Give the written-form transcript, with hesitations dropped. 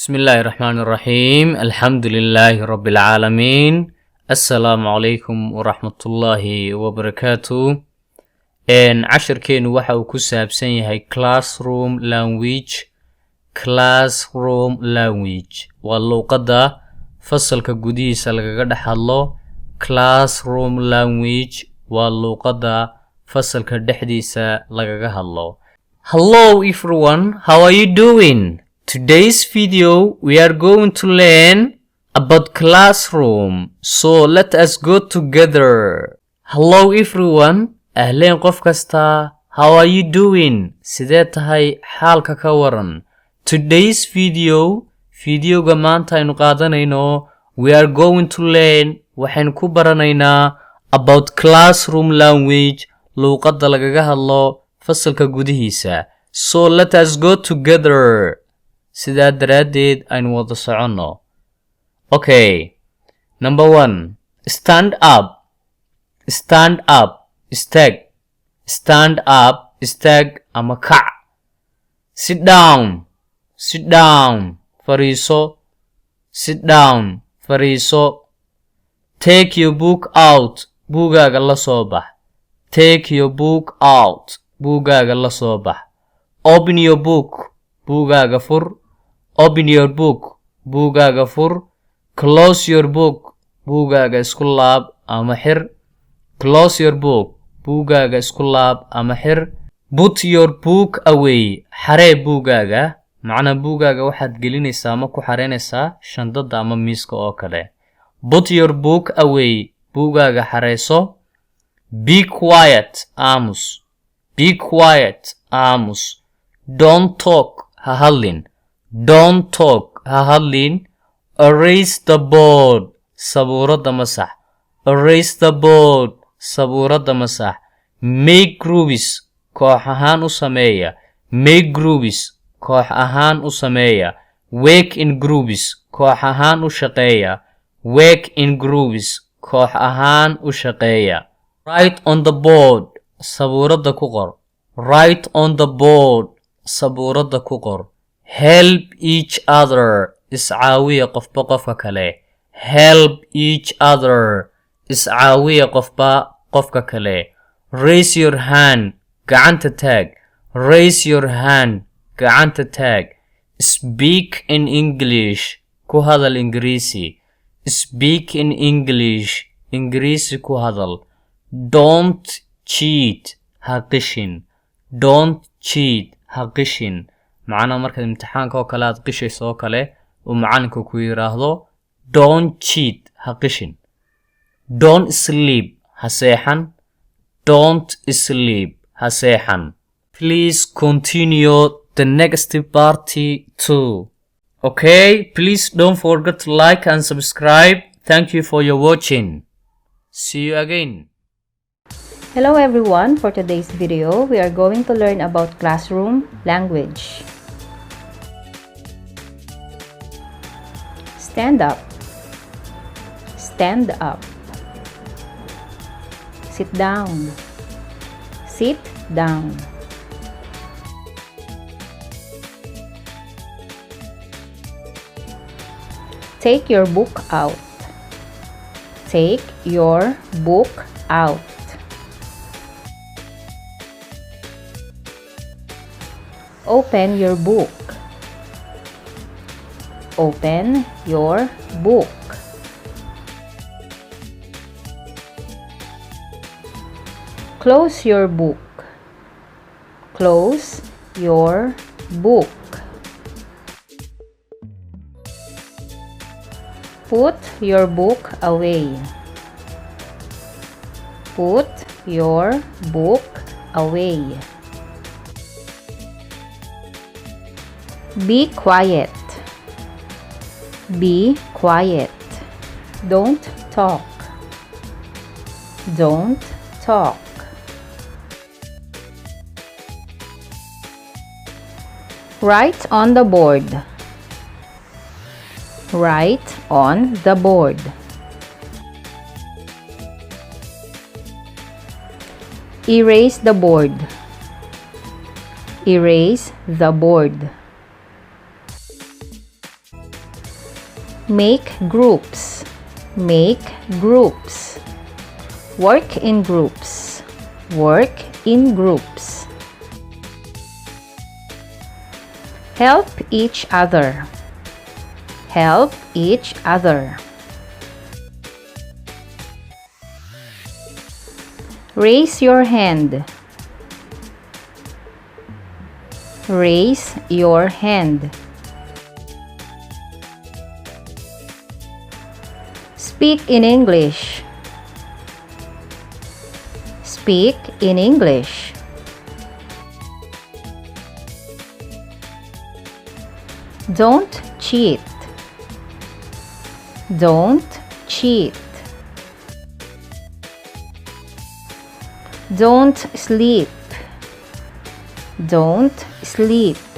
بسم الله الرحمن الرحيم الحمد لله رب العالمين السلام عليكم ورحمة الله وبركاته عشر كينو waxa uu ku saabsan yahay classroom language waa luuqada fasalka gudihiisa lagaga dhaxlo classroom language waa luuqada fasalka dhexdiisa lagaga hadlo. Hello everyone, how are you doing? Today's video we are going to learn about classroom, so let us go together. Hello everyone, ahlan qof kasta, how are you doing? Sidee tahay xaalka ka waran? Today's videoga maanta aynu qaadanayno, we are going to learn, waxaan ku baranaynaa about classroom language, luuqada lagaga hadlo fasalka gudihiisa. So let us go together. sidaa daraadeed aynu wada soconno. Okay, number 1, stand up, istaag ama kac. Sit down, fariiso. Take your book out, buugaaga la soo bax. Open your book, buugaaga fur. buugaaga fur. Close your book, buugaaga isku laab ama xir. Put your book away, xaree buugaaga. macna buugaaga waxaad gelinaysaa ama ku xareynaysaa shandada ama miiska oo kale. Put your book away, buugaaga xareyso. Be quiet, aamus. Don't talk, ha hadlin. Erase the board, sabuurada masax. Make groups, koox ahaan u sameeya. Work in groups, koox ahaan u shaqeeya. Write on the board, sabuurada ku qor. Help each other, iscaawiya qofba qofka kale. Raise your hand, gacanta taag. Speak in English, ku hadal Ingiriisi ku hadal. Don't cheat, ha qishin. macnaha markaad imtixaanka oo kale aad qishayso oo kale uu macalinku ku yiraahdo don't cheat, ha qishin. Don't sleep, ha seexan. Please continue the next part too. Okay, please don't forget to like and subscribe. Thank you for your watching. See you again. Hello everyone, for today's video we are going to learn about classroom language. Stand up. Sit down. Take your book out. Open your book. Close your book. Put your book away. Be quiet. Don't talk. Write on the board. Erase the board. Make groups. Make groups. Work in groups. Work in groups. Help each other. Help each other. Raise your hand. Raise your hand. Speak in English. Speak in English. Don't cheat. Don't cheat. Don't sleep. Don't sleep.